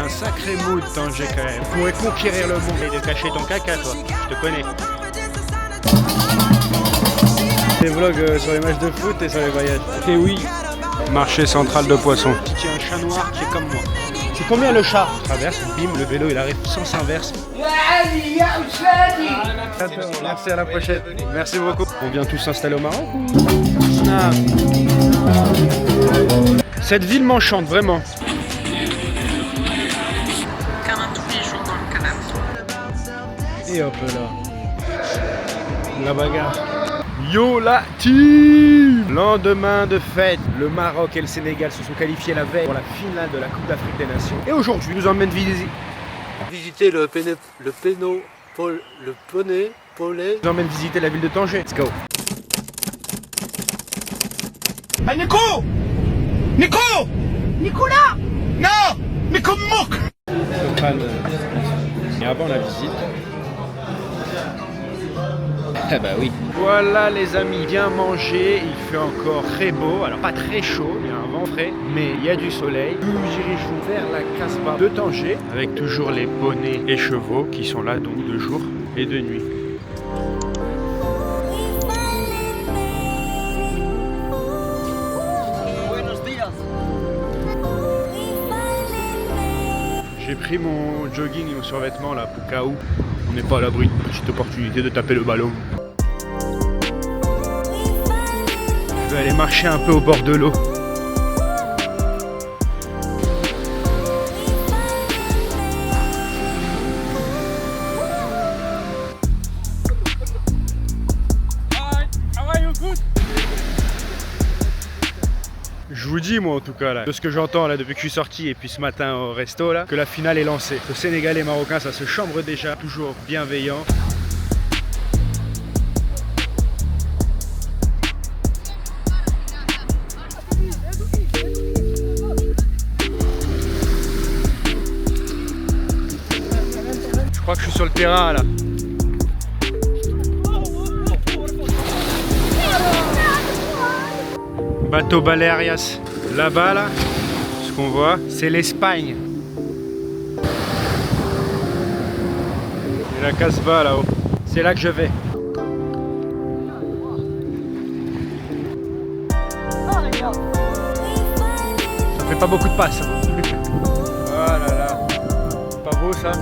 Un sacré mood Tanger quand même. Tu pourrais conquérir le monde et de cacher ton caca toi, je te connais. Des vlogs sur les matchs de foot et sur les voyages. Et oui, marché central de poissons. Il y a un chat noir qui est comme moi. C'est combien le chat? Traverse, bim, le vélo il arrive sans inverse. Merci, à la prochaine. Merci beaucoup. On vient tous s'installer au Maroc ou... Ah. Cette ville m'enchante vraiment. Et hop là. La bagarre. Yo la team! Lendemain de fête, le Maroc et le Sénégal se sont qualifiés la veille pour la finale de la Coupe d'Afrique des Nations. Et aujourd'hui, nous emmène visiter le visiter la ville de Tanger. Let's go. Hey Nico! Nico! Nicolas! Non! Nico Mouk! Et avant la visite. Eh bah oui. Voilà les amis, bien manger, il fait encore très beau, alors pas très chaud, il y a un vent frais, mais il y a du soleil. Nous nous dirigeons vers la Casbah de Tanger, avec toujours les poneys et chevaux qui sont là donc de jour et de nuit. J'ai pris mon jogging et mon survêtement là pour cas où on n'est pas à l'abri d'une petite opportunité de taper le ballon. Je vais aller marcher un peu au bord de l'eau. Je vous dis moi en tout cas là, de ce que j'entends là depuis que je suis sorti et puis ce matin au resto là, que la finale est lancée. Le Sénégalais et Marocain ça se chambre déjà, toujours bienveillant. Je crois que je suis sur le terrain là. Bateau Balearias. Là-bas là, ce qu'on voit, c'est l'Espagne. Et la Casbah là-haut. C'est là que je vais. Ça fait pas beaucoup de passes. Oh là là. C'est pas beau ça?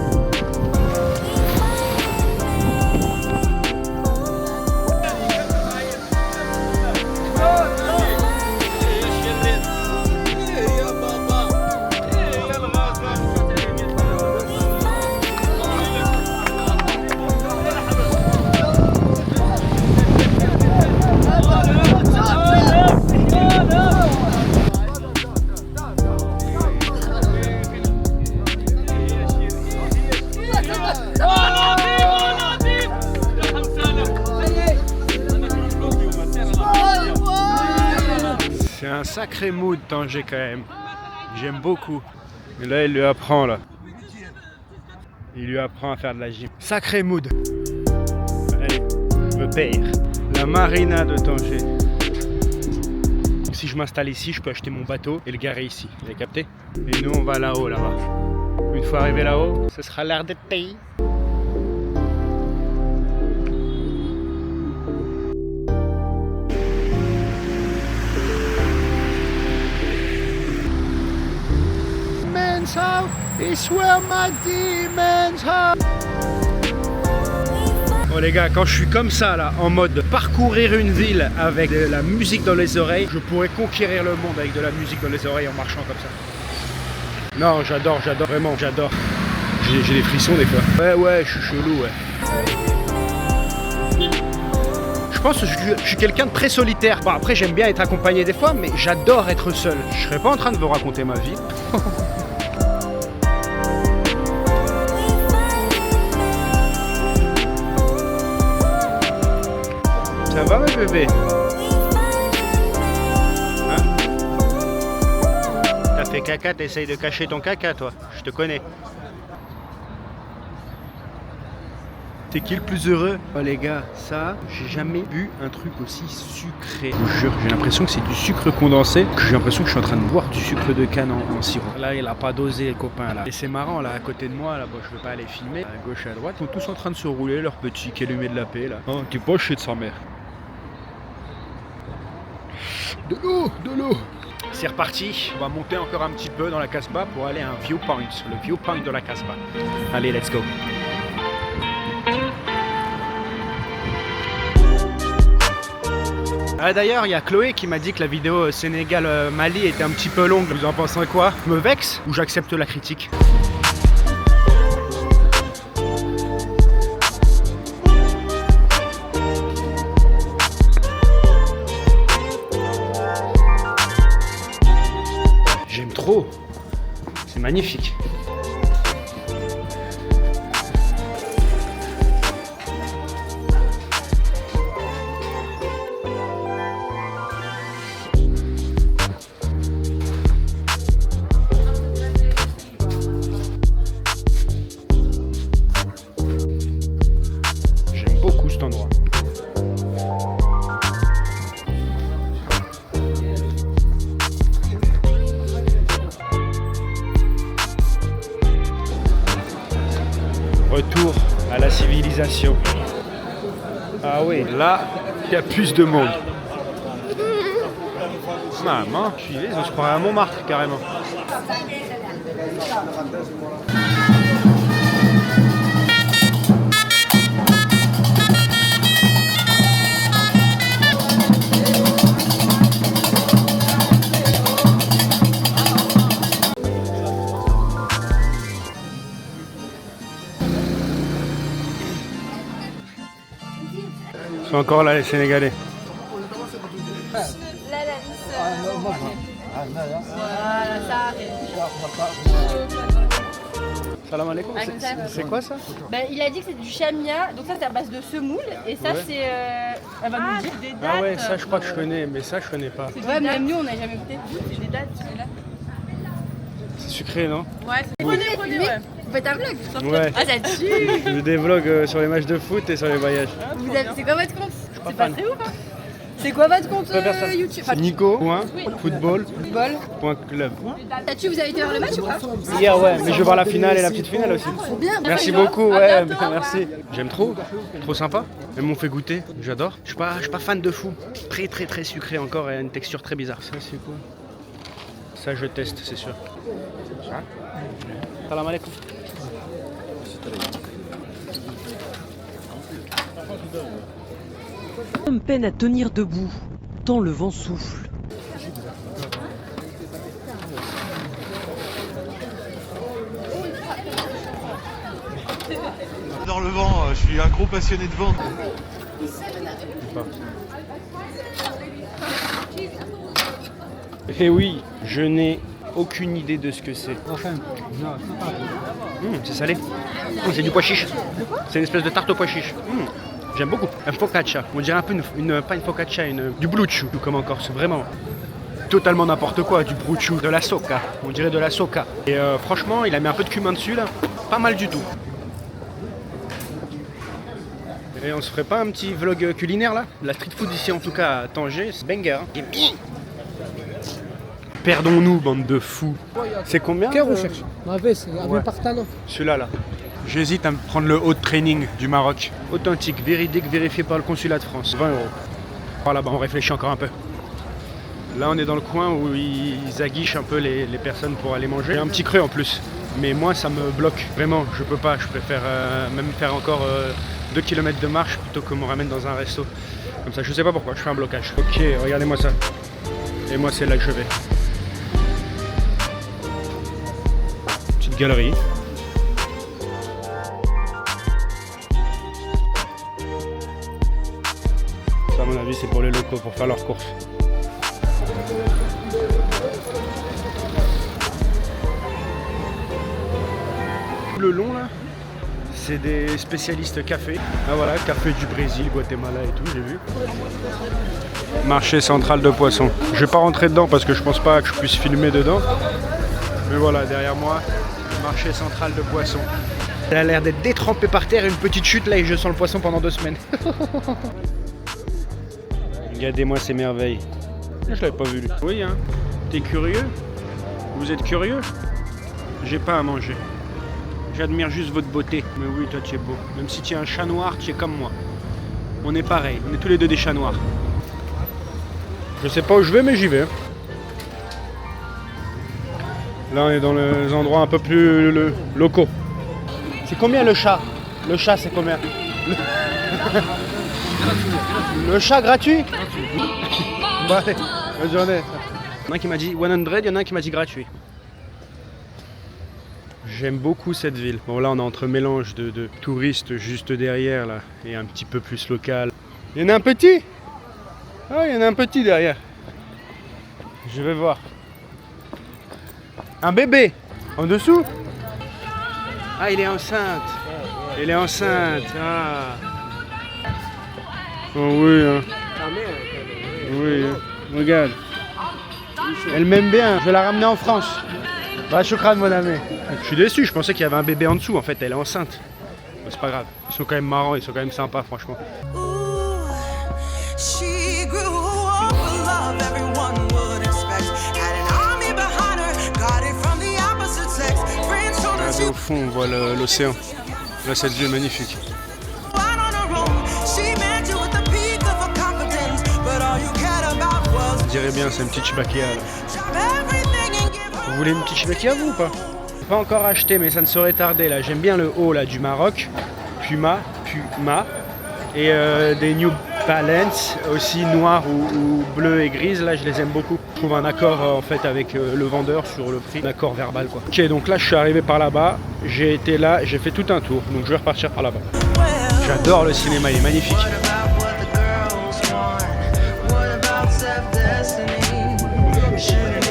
C'est un sacré mood Tanger quand même. J'aime beaucoup. Et là il lui apprend là. Il lui apprend à faire de la gym. Sacré mood. Allez, je me perds. La marina de Tanger. Si je m'installe ici, je peux acheter mon bateau et le garer ici. Vous avez capté? Et nous on va là-haut là-bas. Une fois arrivé là-haut, ce sera l'air d'être pays. It's where my demons are. Bon les gars, quand je suis comme ça là, en mode parcourir une ville avec de la musique dans les oreilles, je pourrais conquérir le monde avec de la musique dans les oreilles en marchant comme ça. Non, j'adore, vraiment, j'adore. J'ai des frissons des fois. Ouais, je suis chelou, ouais. Je pense que je suis quelqu'un de très solitaire. Bon après j'aime bien être accompagné des fois, mais j'adore être seul. Je serais pas en train de vous raconter ma vie. Ça va mes bébés? Hein? T'as fait caca, t'essayes de cacher ton caca toi, je te connais. T'es qui le plus heureux? Oh les gars, ça, j'ai jamais bu un truc aussi sucré. Je vous jure, j'ai l'impression que c'est du sucre condensé. J'ai l'impression que je suis en train de boire du sucre de canne en sirop. Là, il a pas dosé, le copain là. Et c'est marrant, là, à côté de moi, là, bon, je veux pas aller filmer. À gauche et à droite, ils sont tous en train de se rouler leur petit calumet de la paix là. Oh, qui poche de sa mère. De l'eau, de l'eau. C'est reparti, on va monter encore un petit peu dans la Casbah pour aller à un viewpoint, le viewpoint de la Casbah. Allez, let's go. Ah, d'ailleurs, il y a Chloé qui m'a dit que la vidéo Sénégal-Mali était un petit peu longue. Vous en pensez quoi? Je me vexe ou j'accepte la critique? J'aime trop. C'est magnifique. Endroit. Retour à la civilisation. Ah oui, là, il y a plus de monde. Maman, on se croirait à Montmartre carrément. Ils sont encore là les Sénégalais. Salam alaikum. C'est quoi ça? Bah, il a dit que c'était du chamia, donc ça c'est à base de semoule et ça c'est. Elle va nous le dire. Des dates. Ah ouais, ça je crois que je connais, mais ça je connais pas. Ouais, même nous on n'a jamais goûté. C'est des dates, celui-là. C'est sucré, non? Ouais, c'est prenez, ouais. Vous faites un vlog? Ouais. Ah, ça tue. Je fais des vlogs sur les matchs de foot et sur les voyages. C'est quoi votre compte? pas C'est pas fan. très ouf, hein? C'est quoi votre compte YouTube? Enfin, Nico.football.club. Tatu, vous avez été voir le match ou pas? Hier, ouais, mais je vais voir la finale et la petite finale aussi. Trop bien. Merci beaucoup, ouais, merci. J'aime trop, trop sympa. Ils m'ont fait goûter, j'adore. Je suis pas fan de fou. Très très très sucré encore et une texture très bizarre. Ça c'est quoi? Ça je teste, c'est sûr. Salam alaikum. L'homme peine à tenir debout, tant le vent souffle. J'adore le vent, je suis un gros passionné de vent. Eh oui, je n'ai aucune idée de ce que c'est. C'est salé. C'est du pois chiche. C'est une espèce de tarte au pois chiche. J'aime beaucoup. Un focaccia. On dirait un peu pas une focaccia, du bluchu. Comme encore, c'est vraiment totalement n'importe quoi. Du bluchu, de la soca. On dirait de la soca. Et franchement, il a mis un peu de cumin dessus là. Pas mal du tout. Et on se ferait pas un petit vlog culinaire là? La street food ici en tout cas à Tanger, c'est banger. Hein. Perdons-nous, bande de fous. C'est combien? Celui-là là. J'hésite à me prendre le haut training du Maroc. Authentique, véridique, vérifié par le consulat de France. 20 €. Par là-bas, on réfléchit encore un peu. Là, on est dans le coin où ils aguichent un peu les personnes pour aller manger. Il y a un petit creux en plus. Mais moi, ça me bloque. Vraiment, je peux pas. Je préfère même faire encore 2 km de marche plutôt que me ramène dans un resto. Comme ça, je sais pas pourquoi, je fais un blocage. Ok, regardez-moi ça. Et moi, c'est là que je vais. Petite galerie. Ça, à mon avis, c'est pour les locaux, pour faire leurs courses. Le long là, c'est des spécialistes café. Ah voilà, café du Brésil, Guatemala et tout, j'ai vu. Marché central de poissons. Je vais pas rentrer dedans parce que je pense pas que je puisse filmer dedans. Mais voilà, derrière moi, marché central de poissons. Elle a l'air d'être détrempée par terre, une petite chute là et je sens le poisson pendant 2 semaines. Regardez-moi ces merveilles. Je l'avais pas vu lui. Oui hein, t'es curieux? Vous êtes curieux? J'ai pas à manger. J'admire juste votre beauté. Mais oui, toi tu es beau. Même si tu es un chat noir, tu es comme moi. On est pareil, on est tous les deux des chats noirs. Je sais pas où je vais mais j'y vais. Là on est dans les endroits un peu plus locaux. C'est combien le chat? Le chat c'est combien? Le chat gratuit? Bon allez, bonne journée. Il y en a un qui m'a dit 100, il y en a un qui m'a dit gratuit. J'aime beaucoup cette ville. Bon là on est entre mélange de touristes juste derrière là et un petit peu plus local. Il y en a un petit? Ah il y en a un petit derrière. Je vais voir. Un bébé en dessous? Ah il est enceinte. Il est enceinte. Ah. Oh oui hein. Oui hein. Regarde. Elle m'aime bien. Je vais la ramener en France. Bah choukran mon ami. Je suis déçu, je pensais qu'il y avait un bébé en dessous, en fait elle est enceinte. Mais c'est pas grave, ils sont quand même marrants, ils sont quand même sympas franchement. Regardez au fond, on voit l'océan. Là cette vue est magnifique. On dirait bien, c'est une petite chibakia là. Vous voulez une petite chibakia vous ou pas? Pas encore acheté mais ça ne saurait tarder là. J'aime bien le haut là du Maroc. Puma et des New Balance aussi noirs ou bleu et grise. Là je les aime beaucoup. Je trouve un accord en fait avec le vendeur sur le prix. Un accord verbal quoi. Ok donc là je suis arrivé par là-bas. J'ai été là, j'ai fait tout un tour. Donc je vais repartir par là-bas. J'adore le cinéma, il est magnifique.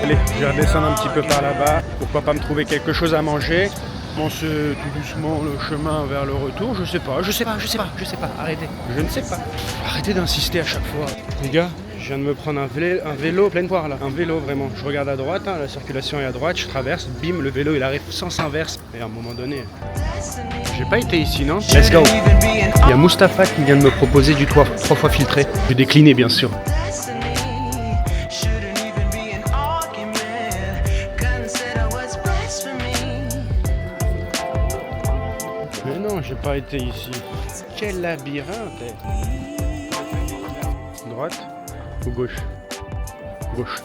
Allez, je vais redescendre un petit peu par là-bas. Pourquoi pas me trouver quelque chose à manger. Commencer tout doucement le chemin vers le retour. Je sais pas. Arrêtez. Je ne sais pas. Arrêtez d'insister à chaque fois. Les gars, je viens de me prendre un vélo pleine poire là. Un vélo vraiment. Je regarde à droite, hein, la circulation est à droite, je traverse, bim, le vélo il arrive sens inverse. Et à un moment donné. J'ai pas été ici, non? Let's go. Il y a Mustapha qui vient de me proposer du 3 fois filtré. J'ai décliné bien sûr. Mais non, j'ai pas été ici. Quel labyrinthe! Droite ou gauche? Gauche.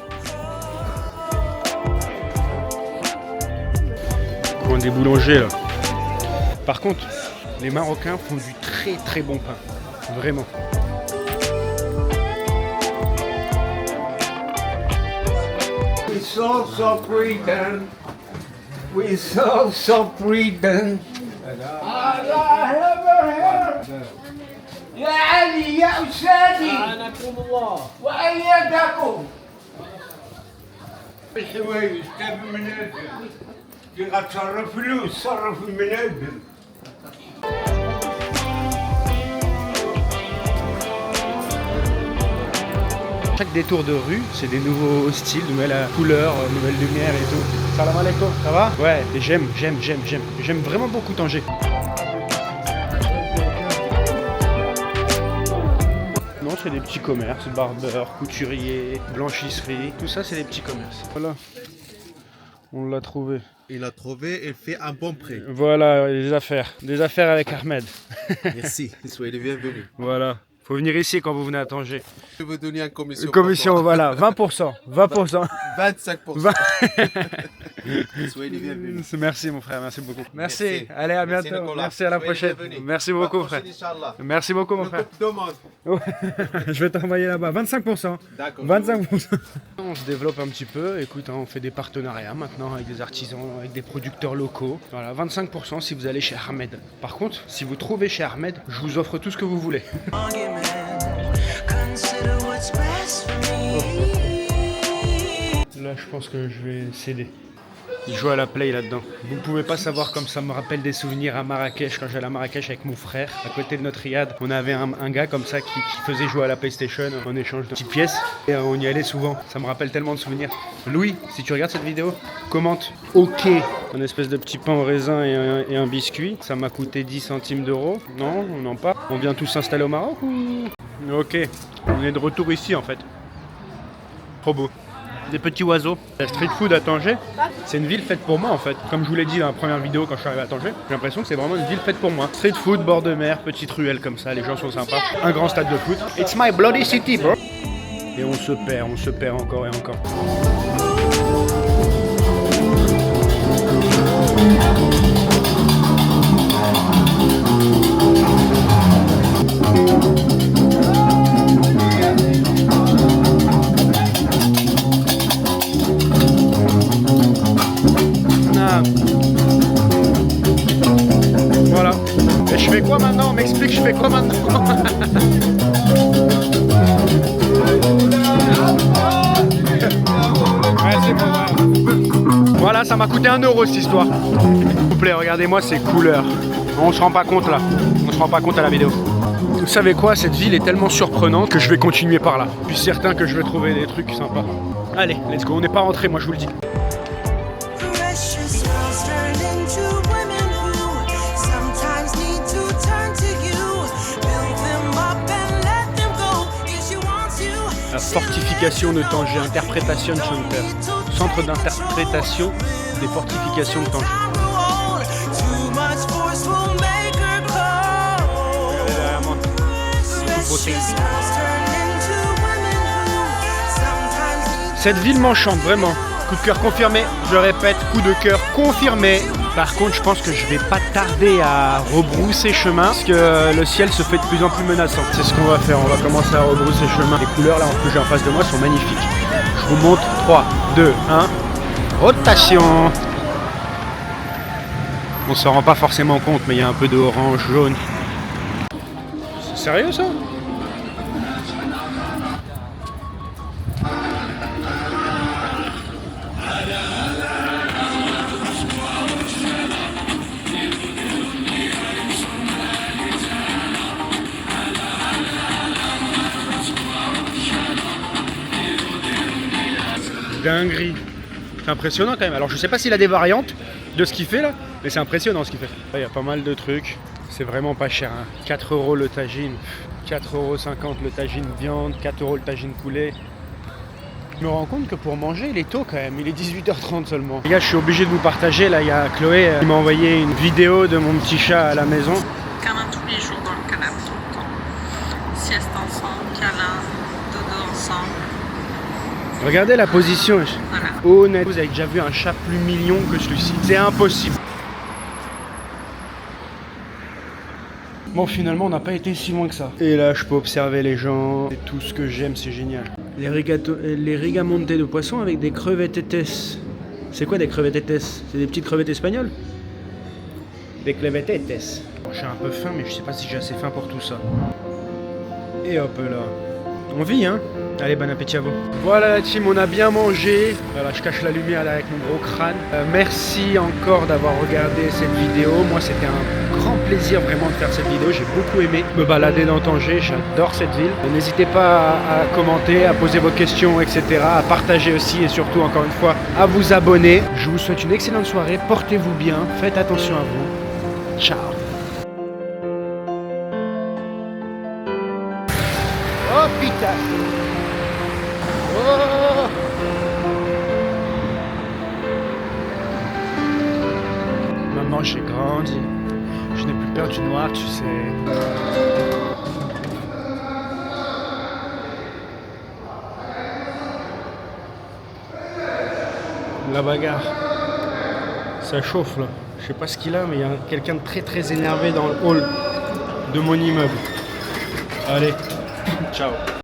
Coin des boulangers là. Par contre, les Marocains font du très très bon pain. Vraiment. We saw so freedom. We saw so freedom. يا علي يا أستاذي أنكم الله وأيدكم الحوايج تاب منازل كي غتصرف فلوس صرف المنازل. Chaque détour de rue, c'est des nouveaux styles, nouvelles couleurs, nouvelles lumières et tout. Salam alaikum, ça va? Ouais, et j'aime vraiment beaucoup Tanger. Non, c'est des petits commerces, barbeurs, couturiers, blanchisseries, tout ça c'est des petits commerces. Voilà, on l'a trouvé. Il a trouvé et fait un bon prix. Voilà, des affaires avec Ahmed. Merci, soyez les bienvenus. Voilà. Faut venir ici quand vous venez à Tanger. Je veux donner une commission. Commission, voilà, 20%. 20%. 25%. Soyez les bienvenus. Merci mon frère, merci beaucoup. Merci. Allez, à Merci, bientôt. Nicolas. Merci, à la Soyez prochaine. bienvenus. Merci beaucoup frère. Merci beaucoup mon frère. Je vais t'envoyer là-bas. 25%. D'accord. 25%. On se développe un petit peu. Écoute, hein, on fait des partenariats maintenant avec des artisans, avec des producteurs locaux. Voilà, 25% si vous allez chez Ahmed. Par contre, si vous trouvez chez Ahmed, je vous offre tout ce que vous voulez. Là, je pense que je vais céder. Il joue à la play là-dedans. Vous ne pouvez pas savoir comme ça me rappelle des souvenirs à Marrakech, quand j'allais à Marrakech avec mon frère. À côté de notre riad, on avait un gars comme ça qui faisait jouer à la PlayStation en échange de petites pièces. Et on y allait souvent. Ça me rappelle tellement de souvenirs. Louis, si tu regardes cette vidéo, commente OK. Un espèce de petit pain au raisin et un biscuit. Ça m'a coûté 10 centimes d'euros. Non, non pas. On vient tous s'installer au Maroc ou... OK. On est de retour ici en fait. Trop beau. Des petits oiseaux. La street food à Tanger, c'est une ville faite pour moi en fait. Comme je vous l'ai dit dans la première vidéo quand je suis arrivé à Tanger, j'ai l'impression que c'est vraiment une ville faite pour moi. Street food, bord de mer, petite ruelle comme ça, les gens sont sympas. Un grand stade de foot. It's my bloody city, bro. Et on se perd encore et encore. Voilà. Et je fais quoi maintenant? On m'explique, je fais quoi maintenant? Ouais, c'est bon, voilà, ça m'a coûté 1 € cette histoire. S'il vous plaît, regardez-moi ces couleurs. On se rend pas compte là. On se rend pas compte à la vidéo. Vous savez quoi? Cette ville est tellement surprenante que je vais continuer par là. Je suis certain que je vais trouver des trucs sympas. Allez, let's go. On n'est pas rentré, moi je vous le dis. La fortification de Tanger, Interpretation Center, centre d'interprétation des fortifications de Tanger. Cette ville m'enchante vraiment. Coup de cœur confirmé, je répète, coup de cœur confirmé. Par contre, je pense que je vais pas tarder à rebrousser chemin parce que le ciel se fait de plus en plus menaçant. C'est ce qu'on va faire, on va commencer à rebrousser chemin. Les couleurs là que j'ai en face de moi sont magnifiques. Je vous montre 3, 2, 1. Rotation. On s'en rend pas forcément compte, mais il y a un peu de orange, jaune. C'est sérieux ça? Dinguerie. C'est impressionnant quand même. Alors je sais pas s'il a des variantes de ce qu'il fait là, mais c'est impressionnant ce qu'il fait. Il y a pas mal de trucs. C'est vraiment pas cher. Hein. 4 € le tagine, 4,50 € le tagine viande, 4 € le tagine poulet. Je me rends compte que pour manger, il est tôt quand même. Il est 18h30 seulement. Les gars, je suis obligé de vous partager. Là, il y a Chloé qui m'a envoyé une vidéo de mon petit chat à la maison. Câlin tous les jours dans le canapé tout le temps. Sieste ensemble, câlin, dodo ensemble. Regardez la position. Voilà. Honnête, vous avez déjà vu un chat plus mignon que celui-ci. C'est impossible. Bon, finalement, on n'a pas été si loin que ça. Et là, je peux observer les gens. C'est tout ce que j'aime, c'est génial. Les rigamontes de poisson avec des crevettes. C'est quoi des crevettes? C'est des petites crevettes espagnoles? Des crevettes. Bon, j'ai un peu faim, mais je sais pas si j'ai assez faim pour tout ça. Et hop là. On vit, hein? Allez, bon appétit à vous. Voilà la team, on a bien mangé. Voilà, je cache la lumière là avec mon gros crâne. Merci encore d'avoir regardé cette vidéo. Moi, c'était un grand plaisir vraiment de faire cette vidéo. J'ai beaucoup aimé me balader dans Tanger. J'adore cette ville. N'hésitez pas à commenter, à poser vos questions, etc. À partager aussi et surtout, encore une fois, à vous abonner. Je vous souhaite une excellente soirée. Portez-vous bien. Faites attention à vous. Ciao. Oh putain. Oh. Maman, j'ai grandi. Je n'ai plus peur du noir, tu sais. La bagarre. Ça chauffe là. Je sais pas ce qu'il a, mais il y a quelqu'un de très énervé dans le hall de mon immeuble. Allez, ciao.